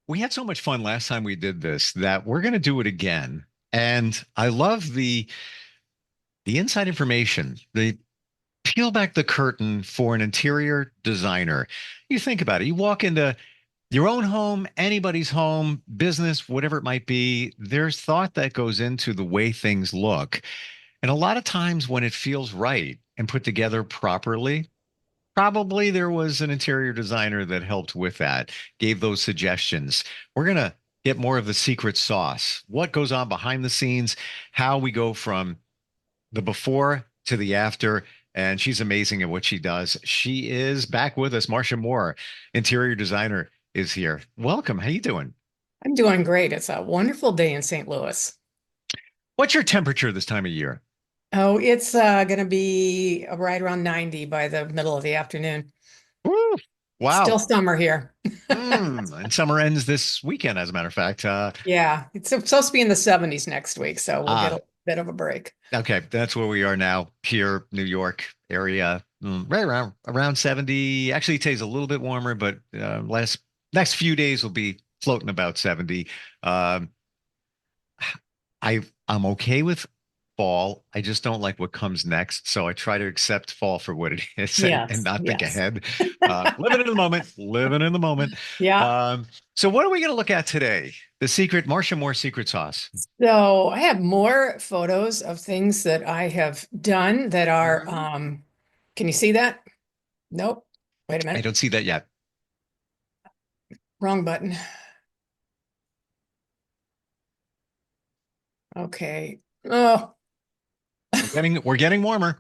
We had so much fun last time we did this that we're going to do it again. And I love the inside information, the peel back the curtain for an interior designer. You think about it. You walk into your own home, anybody's home, business, whatever it might be, there's thought that goes into the way things look. And a lot of times when it feels right and put together properly, probably there was an interior designer that helped with that, gave those suggestions. We're going to get more of the secret sauce. What goes on behind the scenes, how we go from the before to the after. And she's amazing at what she does. She is back with us. Marcia Moore, interior designer, is here. Welcome. How you doing? I'm doing great. It's a wonderful day in St. Louis. What's your temperature this time of year? Oh, it's going to be right around 90 by the middle of the afternoon. Woo, Still wow. summer here. And summer ends this weekend, as a matter of fact. Yeah, it's supposed to be in the 70s next week, so we'll get Ah, a bit of a break. okay, that's where we are now, here, New York area, right around 70. Actually, today's a little bit warmer, but last next few days will be floating about 70. Um, I'm okay with fall. I just don't like what comes next. So I try to accept fall for what it is and Yes, not think yes. ahead. Living in the moment, living in the moment. Yeah. So what are we going to look at today? The secret, Marcia Moore secret sauce. So I have more photos of things that I have done that are, Mhm. can you see that? Nope. Wait a I minute. don't see that yet. Wrong button. Okay. Oh. We're getting warmer.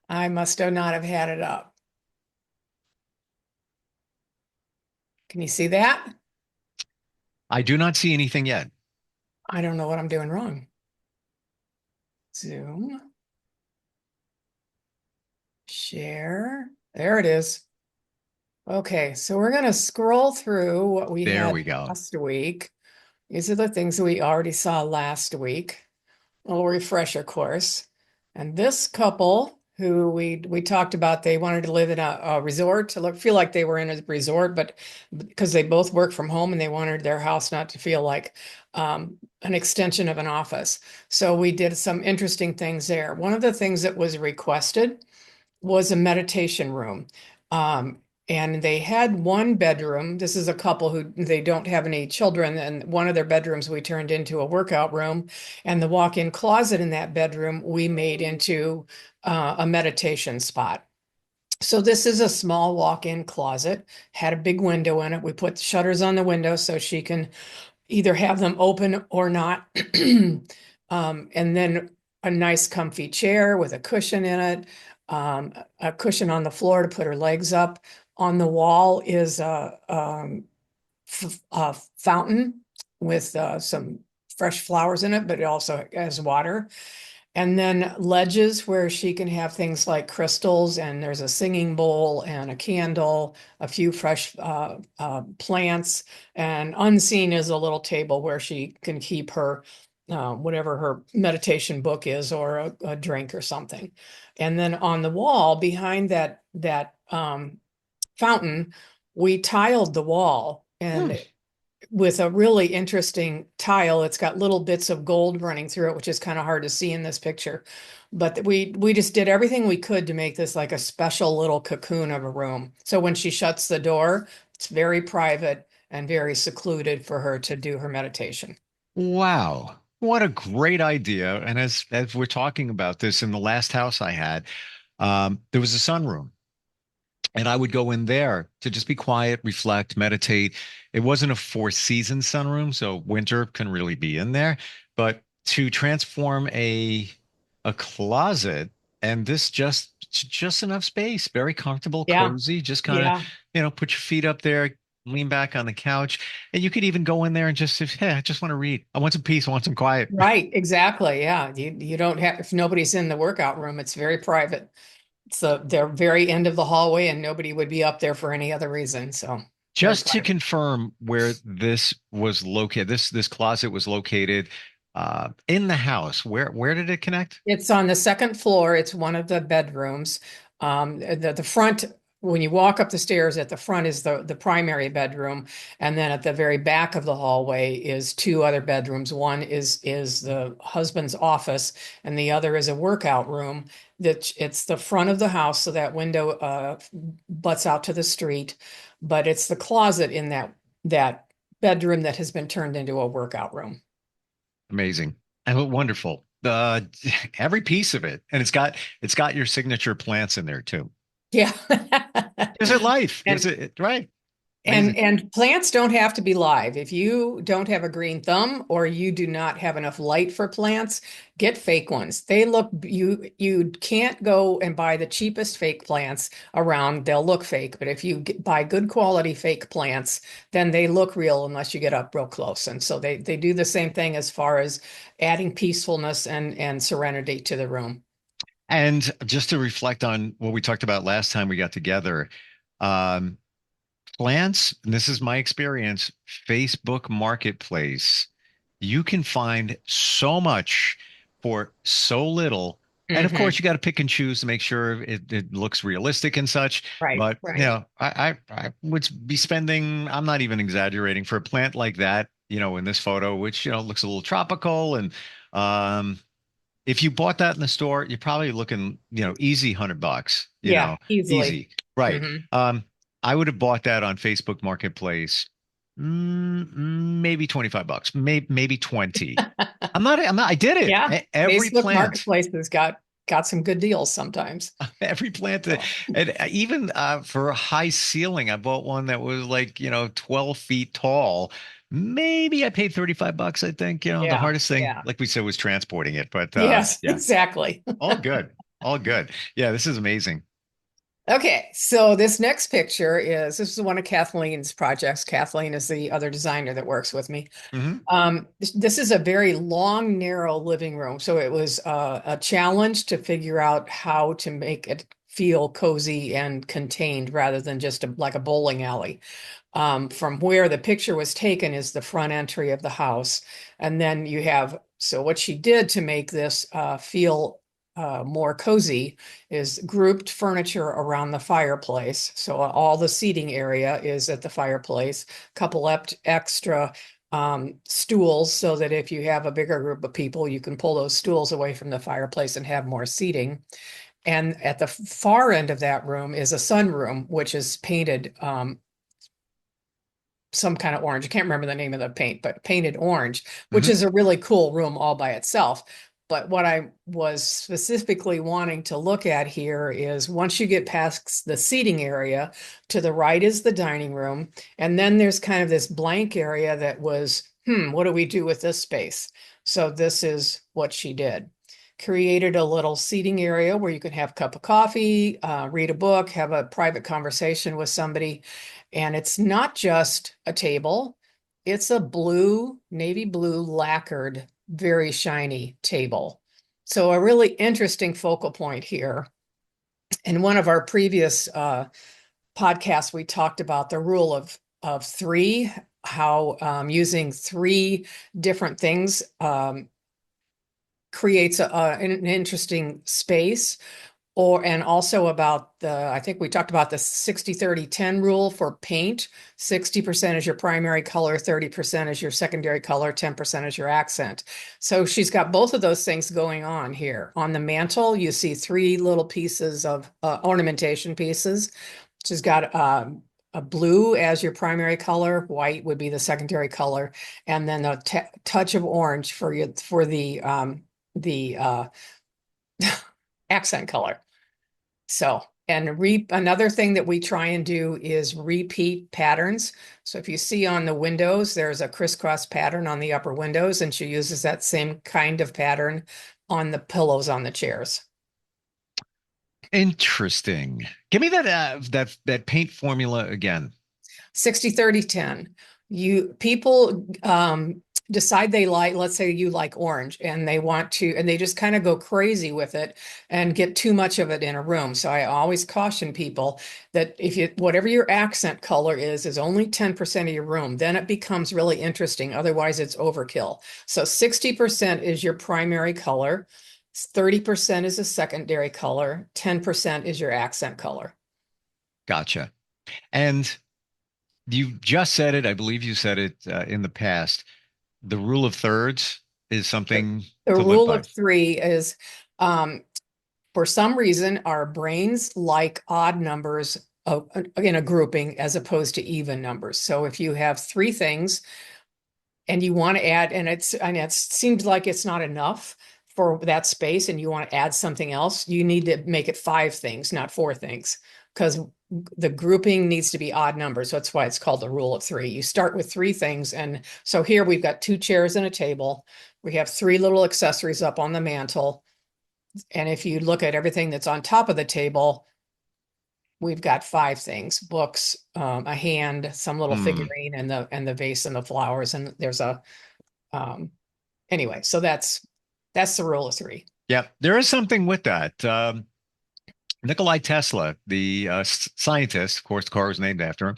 I must have not have had it up. Can you see that? I do not see anything yet. I don't know what I'm doing wrong. Zoom, share. There it is. Okay, so we're going to scroll through what we There had we go. last week. These are the things that we already saw last week. A little refresher course. And this couple who we talked about, they wanted to live in a resort to feel like they were in a resort, but because they both work from home and they wanted their house not to feel like an extension of an office. So we did some interesting things there. One of the things that was requested was a meditation room. Um, and they had one bedroom. This is a couple who they don't have any children, and one of their bedrooms we turned into a workout room, and the walk-in closet in that bedroom we made into a meditation spot. So this is a small walk-in closet, had a big window in it. We put shutters on the window so she can either have them open or not. And then a nice comfy chair with a cushion in it, a cushion on the floor to put her legs up. On the wall is a fountain with some fresh flowers in it, but it also has water. And then ledges where she can have things like crystals, and there's a singing bowl and a candle, a few fresh plants, and unseen is a little table where she can keep her whatever her meditation book is, or a drink or something. And then on the wall behind that fountain, we tiled the wall, Hmm. and with a really interesting tile. It's got little bits of gold running through it, which is kind of hard to see in this picture. But we just did everything we could to make this like a special little cocoon of a room. So when she shuts the door, it's very private and very secluded for her to do her meditation. Wow. What a great idea. And as we're talking about this, in the last house I had, there was a sunroom. And I would go in there to just be quiet, reflect, meditate. It wasn't a four season sunroom, so winter can really be in there. But to transform a closet, and this just enough space, very comfortable, Yeah, cozy, just kind of, yeah, put your feet up there, lean back on the couch. And you could even go in there and just say, hey, I just want to read. I want some peace. I want some quiet. right, exactly. Yeah, you don't have, if nobody's in the workout room, it's very private. It's the very end of the hallway, and nobody would be up there for any other reason. So very Just to private. confirm where this was located, this closet was located in the house. Where did it connect? It's on the second floor. It's one of the bedrooms. The front when you walk up the stairs, at the front is the primary bedroom, and then at the very back of the hallway is two other bedrooms. One is the husband's office, and the other is a workout room. That it's the front of the house, so that window butts out to the street, but it's the closet in that bedroom that has been turned into a workout room. Amazing. And wonderful. Every piece of it. And it's got your signature plants in there too. Yeah. Gives it life. Gives And it right. And Amazing. and plants don't have to be live. If you don't have a green thumb or you do not have enough light for plants, get fake ones. They look you can't go and buy the cheapest fake plants around. They'll look fake, but if you buy good quality fake plants, then they look real unless you get up real close. And so they do the same thing as far as adding peacefulness and serenity to the room. And just to reflect on what we talked about last time we got together, um, plants, and this is my experience, Facebook Marketplace, you can find so much for so little. And of Hmm. course, you got to pick and choose to make sure it looks realistic and such. Right, But right. I would be spending, I'm not even exaggerating, for a plant like that, in this photo, which looks a little tropical. And um if you bought that in the store, you're probably looking, easy $100, Yeah, easily. easy. Right. Hmm. I would have bought that on Facebook Marketplace, maybe $25, maybe 20. I did it. Yeah, Every Facebook plant, Marketplace has got some good deals sometimes. every plant, So, and even for a high ceiling, I bought one that was like, 12 feet tall. Maybe I paid $35, I think. The yeah, hardest thing, yeah. like we said, was transporting it. But Yes, yeah. exactly. All good. All good. Yeah, this is amazing. Okay, so this is one of Kathleen's projects. Kathleen is the other designer that works with me. Hmm. This is a very long, narrow living room. So it was a challenge to figure out how to make it feel cozy and contained rather than just like a bowling alley. From where the picture was taken is the front entry of the house. And then so what she did to make this feel more cozy is grouped furniture around the fireplace. So all the seating area is at the fireplace, couple extra stools so that if you have a bigger group of people, you can pull those stools away from the fireplace and have more seating. And at the far end of that room is a sunroom, which is painted some kind of orange. I can't remember the name of the paint, but painted orange, which Hmm. is a really cool room all by itself. But what I was specifically wanting to look at here is once you get past the seating area, to the right is the dining room. And then there's kind of this blank area that was, what do we do with this space? So this is what she did. Created a little seating area where you can have a cup of coffee, read a book, have a private conversation with somebody. And it's not just a table, it's a navy blue lacquered, very shiny table. So a really interesting focal point here. In one of our previous podcasts, we talked about the rule of three, how using three different things creates an interesting space and also about I think we talked about the 60-30-10 rule for paint. 60% is your primary color, 30% is your secondary color, 10% is your accent. So she's got both of those things going on here. On the mantle, you see three little pieces of ornamentation pieces. She's got a blue as your primary color, white would be the secondary color, and then a touch of orange for the accent color. So, and another thing that we try and do is repeat patterns. So if you see on the windows, there's a crisscross pattern on the upper windows, and she uses that same kind of pattern on the pillows on the chairs. Interesting. Give me that paint formula again. 60-30-10. People decide they like, let's say you like orange and they just kind of go crazy with it and get too much of it in a room. So I always caution people that whatever your accent color is only 10% of your room, then it becomes really interesting. Otherwise it's overkill. So 60% is your primary color, 30% is a secondary color, 10% is your accent color. Gotcha. And you just said it. I believe you said it in the past. The rule of thirds is something The to live rule by. of three is, um, for some reason, our brains like odd numbers in a grouping as opposed to even numbers. So if you have three things and you want to add, and it seems like it's not enough for that space, and you want to add something else, you need to make it five things, not four things, because the grouping needs to be odd numbers. So that's why it's called the rule of three. You start with three things. And so here we've got two chairs and a table. We have three little accessories up on the mantle. And if you look at everything that's on top of the table, we've got five things: books, a hand, some little Hmm. figurine, and the vase and the flowers. And there's a um, anyway, so that's the rule of three. Yeah, there is something with that. Nikolai Tesla, the scientist, of course, the car was named after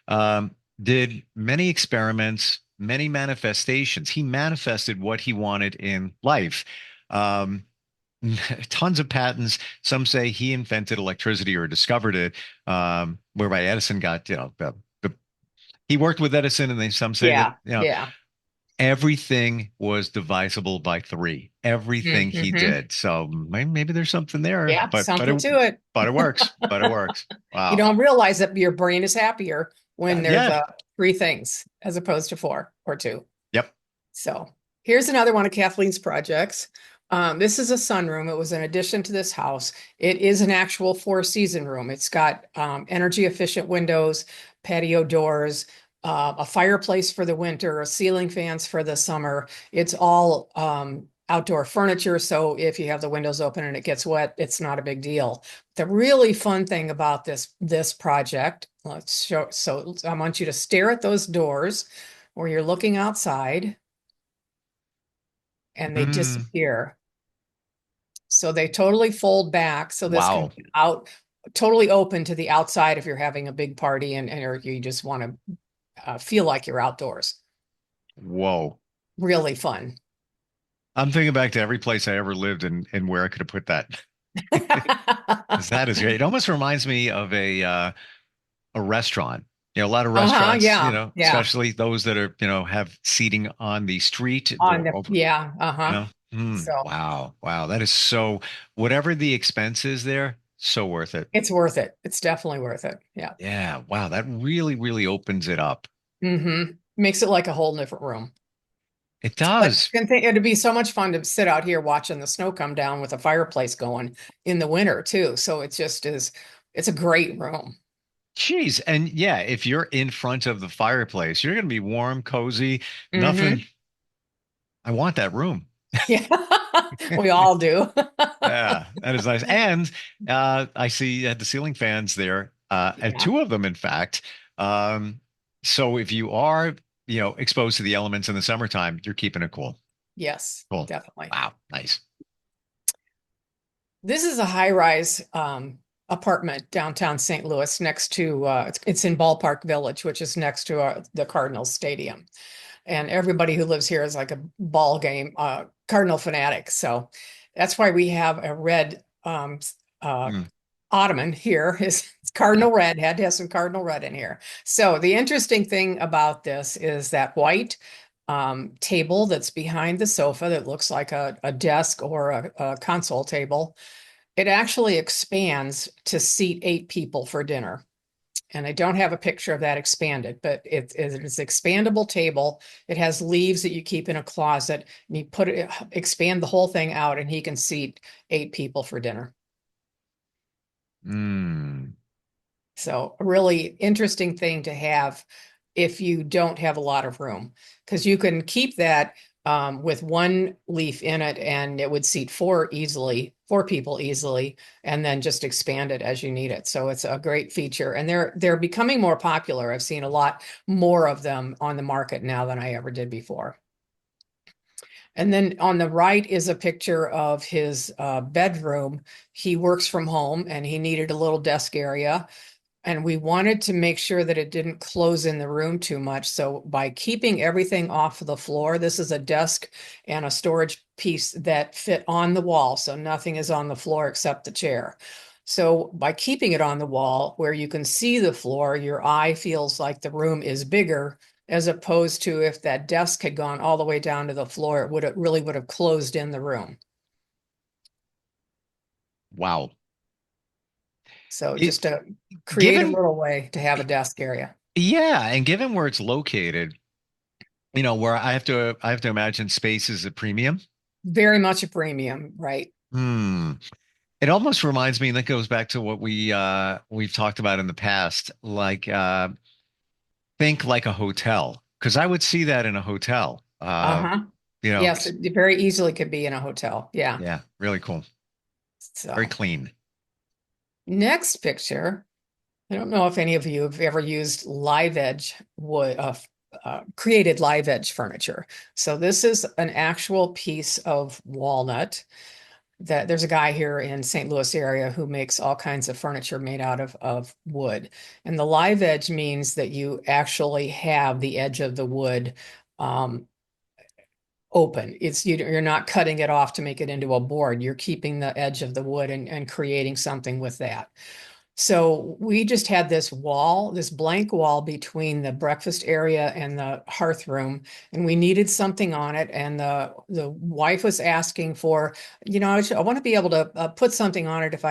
him, did many experiments, many manifestations. He manifested what he wanted in life. Um, Tons of patents. Some say he invented electricity or discovered it, whereby Edison got, he worked with Edison, and they some say that, Yeah, yeah. everything was divisible by three. Everything he Mm-hmm. did. So maybe there's something there, Yeah, something to it. but it works. But it works. You Wow. don't realize that your brain is happier when there's Yeah. three things as opposed to four or two. Yep. So here's another one of Kathleen's projects. This is a sunroom. It was an addition to this house. It is an actual four-season room. It's got energy efficient windows, patio doors, a fireplace for the winter, ceiling fans for the summer. It's all outdoor furniture. So if you have the windows open and it gets wet, it's not a big deal. The really fun thing about this project, let's show. So I want you to stare at those doors where you're looking outside and they Mm, disappear. So they totally fold back. So this can wow. be out totally open to the outside if you're having a big party and or you just want to feel like you're outdoors. Whoa. Really fun. I'm thinking back to every place I ever lived and where I could have put that. 'Cause that is great. It almost reminds me of a restaurant. A lot of Uh-huh, restaurants, yeah, yeah. especially those that are, have seating on the street. On the yeah, uh-huh. So Wow. Wow. That is so, whatever the expense is there, so worth it. it's worth it. It's definitely worth it. Yeah. Yeah. Wow. That really, really opens it up. Mm-hmm. Makes it like a whole different room. It But does. I think it'd be so much fun to sit out here watching the snow come down with a fireplace going in the winter too. So it just is, it's a great room. Jeez. And yeah, if you're in front of the fireplace, you're going to be warm, cozy, Mm-hmm. nothing. I want that room. Yeah, we all do. Yeah, that is nice. And I see the ceiling fans there, and Yeah. two of them, in fact. Um, so if you are, exposed to the elements in the summertime, you're keeping it cool. Yes, Cool. definitely. Wow, nice. This is a high-rise apartment downtown St. Louis next to it's in Ballpark Village, which is next to the Cardinals Stadium. And everybody who lives here is like a ball game Cardinal fanatic. So that's why we have a red uh, Mm, ottoman here is yeah. Cardinal red, had to have some Cardinal red in here. So the interesting thing about this is that white table that's behind the sofa that looks like a desk or a console table. It actually expands to seat eight people for dinner. And I don't have a picture of that expanded, but it's an expandable table. It has leaves that you keep in a closet, and you put it, expand the whole thing out, and he can seat eight people for dinner. Mm, So a really interesting thing to have if you don't have a lot of room, because you can keep that with one leaf in it and it would seat four people easily, and then just expand it as you need it. So it's a great feature, and they're becoming more popular. I've seen a lot more of them on the market now than I ever did before. And then on the right is a picture of his bedroom. He works from home and he needed a little desk area, and we wanted to make sure that it didn't close in the room too much. So by keeping everything off of the floor, this is a desk and a storage piece that fit on the wall. So nothing is on the floor except the chair. So by keeping it on the wall where you can see the floor, your eye feels like the room is bigger, as opposed to if that desk had gone all the way down to the floor, it really would have closed in the room. Wow. So It just a creative given little way to have a desk area. Yeah, and given where it's located, where I have to imagine space is a premium. Very much a premium, right? Hmm. It almost reminds me, and that goes back to what we've talked about in the past, like think like a hotel, because I would see that in a hotel. Uh-huh. You know, Yes, it very easily could be in a hotel. Yeah. yeah, really cool. Very So clean. next picture, I don't know if any of you have ever used live edge wood, created live edge furniture. So this is an actual piece of walnut that there's a guy here in St. Louis area who makes all kinds of furniture made out of wood. And the live edge means that you actually have the edge of the wood um, open. You're not cutting it off to make it into a board. You're keeping the edge of the wood and creating something with that. So we just had this wall, this blank wall between the breakfast area and the hearth room, and we needed something on it. And the wife was asking for, I want to be able to put something on it if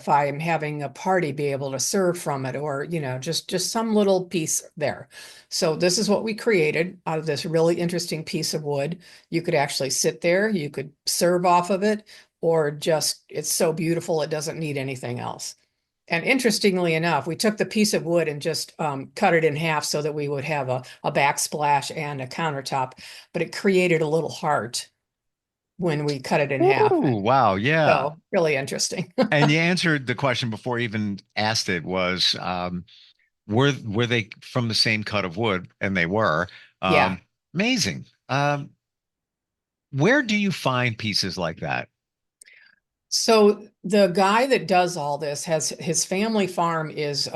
I am having a party, be able to serve from it, or just some little piece there. So this is what we created out of this really interesting piece of wood. You could actually sit there, you could serve off of it, or just it's so beautiful it doesn't need anything else. And interestingly enough, we took the piece of wood and just cut it in half so that we would have a backsplash and a countertop, but it created a little heart when we cut it in half. Ooh, wow, yeah. So really interesting. And you answered the question before I even asked it was were they from the same cut of wood? And they were. Yeah. Amazing. Where do you find pieces like that? So the guy that does all this has his family farm is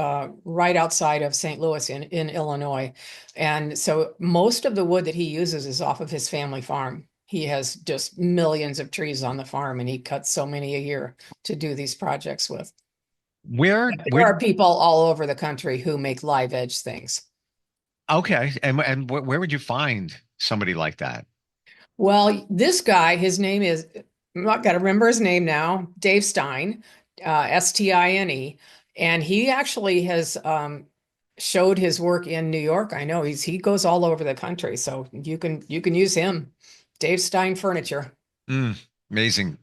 right outside of St. Louis in Illinois. And so most of the wood that he uses is off of his family farm. He has just millions of trees on the farm and he cuts so many a year to do these projects with. Where There where are people all over the country who make live edge things. Okay, and where would you find somebody like that? Well, this guy, his name is, I'm not got to remember his name now, Dave Stein, Stine. And he actually has showed his work in New York. I know he goes all over the country, so you can use him. Dave Stein Furniture. Mm, amazing.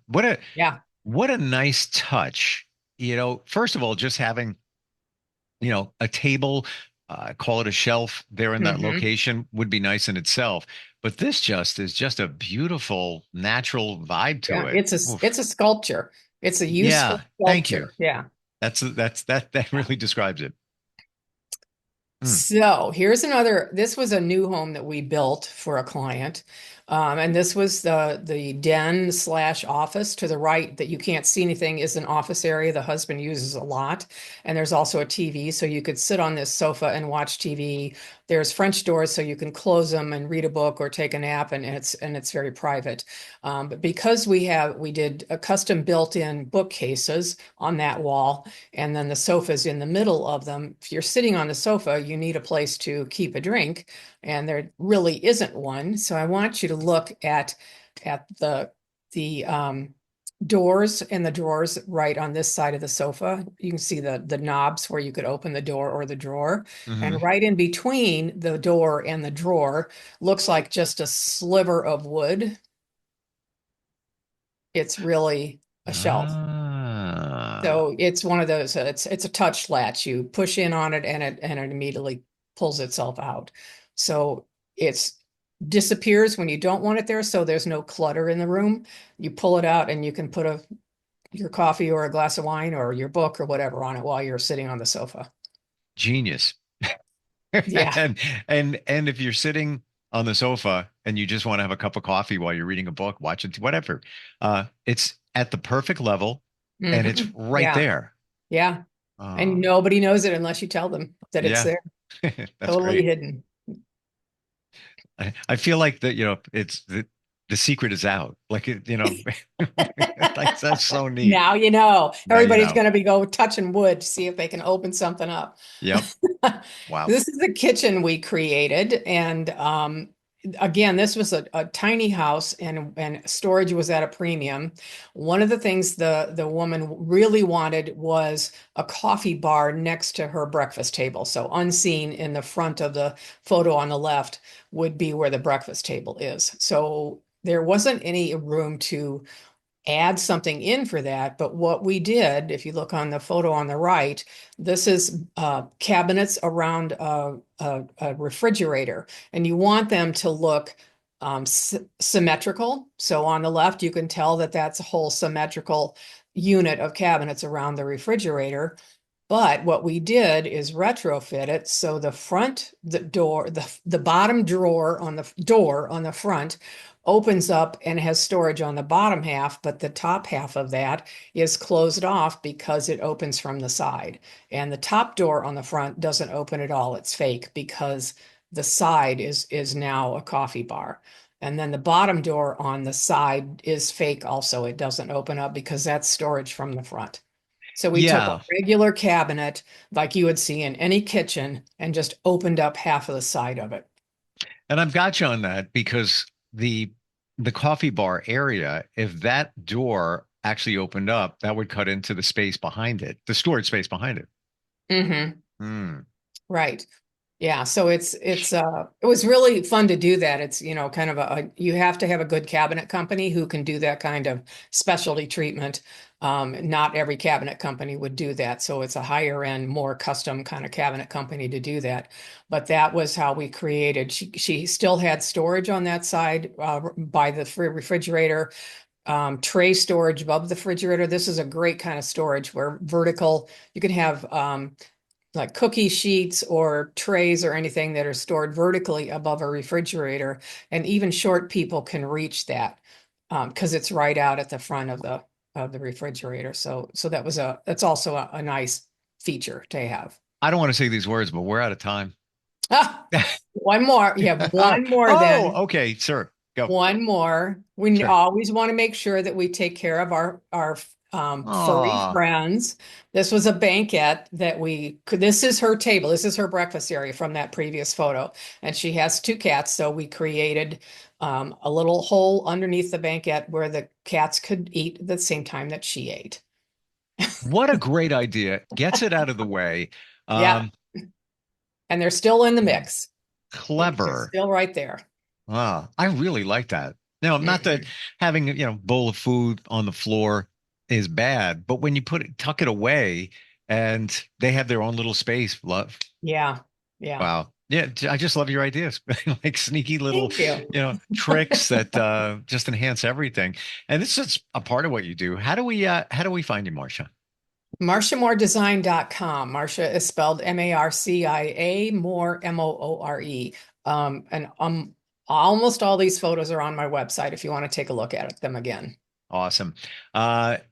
Yeah. What a nice touch. First of all, just having, a table, call it a shelf there in that Hmm. location would be nice in itself. But this just is just a beautiful natural vibe to Yeah. it. It's Oof. a sculpture. It's a useful Yeah, thank you. sculpture. Yeah. That Yeah. really describes it. Mm, So here's another. This was a new home that we built for a client, and this was the den slash office to the right that you can't see anything is an office area the husband uses a lot, and there's also a TV, so you could sit on this sofa and watch TV. There's French doors, so you can close them and read a book or take a nap, and it's very private. But because we did a custom built-in bookcases on that wall and then the sofa's in the middle of them. If you're sitting on the sofa, you need a place to keep a drink, and there really isn't one. So I want you to look at the doors and the drawers right on this side of the sofa. You can see the knobs where you could open the door or the drawer. hmm And right in between the door and the drawer looks like just a sliver of wood. It's really a shelf. Ah, So it's one of those, it's a touch latch. You push in on it and it immediately pulls itself out. So it's disappears when you don't want it there. So there's no clutter in the room. You pull it out and you can put your coffee or a glass of wine or your book or whatever on it while you're sitting on the sofa. genius. Yeah. And and if you're sitting on the sofa and you just want to have a cup of coffee while you're reading a book, watching whatever, it's at the perfect level and it's right Yeah. there. Yeah. And Uh, nobody knows it unless you tell them that it's yeah, there, that's totally great. hidden. I feel like that, it's that the secret is out. Like like that's so neat. Now you know. Now you Everybody's know. going to be go touching wood to see if they can open something up. Yep. Wow. This is the kitchen we created, and again, this was a tiny house, and storage was at a premium. One of the things the woman really wanted was a coffee bar next to her breakfast table. So unseen in the front of the photo on the left would be where the breakfast table is. So there wasn't any room to add something in for that. But what we did, if you look on the photo on the right, this is cabinets around a refrigerator, and you want them to look symmetrical. So on the left, you can tell that that's a whole symmetrical unit of cabinets around the refrigerator. But what we did is retrofit it so the bottom drawer on the door on the front opens up and has storage on the bottom half, but the top half of that is closed off because it opens from the side. And the top door on the front doesn't open at all. It's fake because the side is now a coffee bar. And then the bottom door on the side is fake also. It doesn't open up because that's storage from the front. So we took a Yeah. regular cabinet like you would see in any kitchen and just opened up half of the side of it. And I've got you on that because the coffee bar area, if that door actually opened up, that would cut into the space behind it, the storage space behind it. Mm-hmm. Hmm. Right. Yeah, so it was really fun to do that. It's, kind of you have to have a good cabinet company who can do that kind of specialty treatment. Not every cabinet company would do that. So it's a higher end, more custom kind of cabinet company to do that. But that was how we created. She still had storage on that side by the refrigerator, tray storage above the refrigerator. This is a great kind of storage where vertical, you can have like cookie sheets or trays or anything that are stored vertically above a refrigerator. And even short people can reach that because it's right out at the front of the refrigerator. So that's also a nice feature to have. I don't want to say these words, but we're out of time. Ah, one more. You have Oh, one more oh, then. okay, sir. Go. One more. We Sure. always want to make sure that we take care of our furry Oh, friends. This was a banquette that this is her table. This is her breakfast area from that previous photo. And she has two cats. So we created a little hole underneath the banquette where the cats could eat at the same time that she ate. what a great idea. Gets it out of the way. Yeah. Um, And they're still in the mix. They're Clever. still right there. Wow, I really like that. Now, not that Mhm. having, bowl of food on the floor is bad, but when you tuck it away and they have their own little space, love. Yeah. Yeah. Wow. Yeah, I just love your ideas. Like sneaky little, Thank you. tricks that just enhance everything. And this is a part of what you do. How do we find you, Marcia? MarciaMooreDesign.com. Marcia is spelled Marcia, Moore, Moore. And almost all these photos are on my website if you want to take a look at them again. Awesome.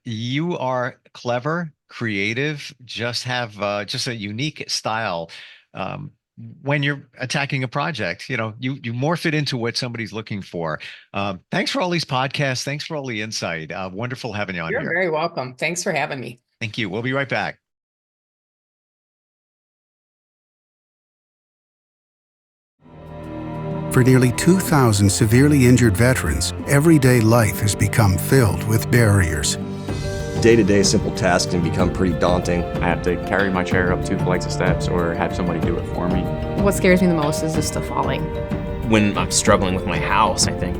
You are clever, creative, just a unique style. Um, when you're attacking a project, you morph it into what somebody's looking for. Thanks for all these podcasts. Thanks for all the insight. Wonderful having you on You're here. very welcome. Thanks for having me. Thank you. We'll be right back. For nearly 2,000 severely injured veterans, everyday life has become filled with barriers. Day-to-day simple tasks can become pretty daunting. I have to carry my chair up 2 flights of steps or have somebody do it for me. What scares me the most is just the falling. When I'm struggling with my house, I think,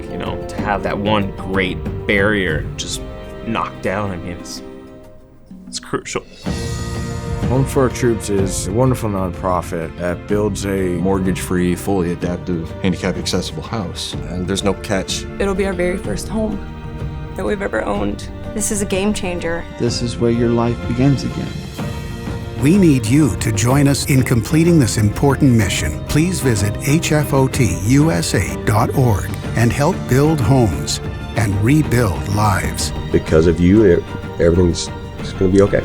to have that one great barrier just knocked down, it's crucial. Home for Our Troops is a wonderful nonprofit that builds a mortgage-free, fully adaptive, handicap-accessible house. And there's no catch. It'll be our very first home that we've ever owned. This is a game changer. This is where your life begins again. We need you to join us in completing this important mission. Please visit hfotusa.org and help build homes and rebuild lives. Because of you, everything's going to be okay.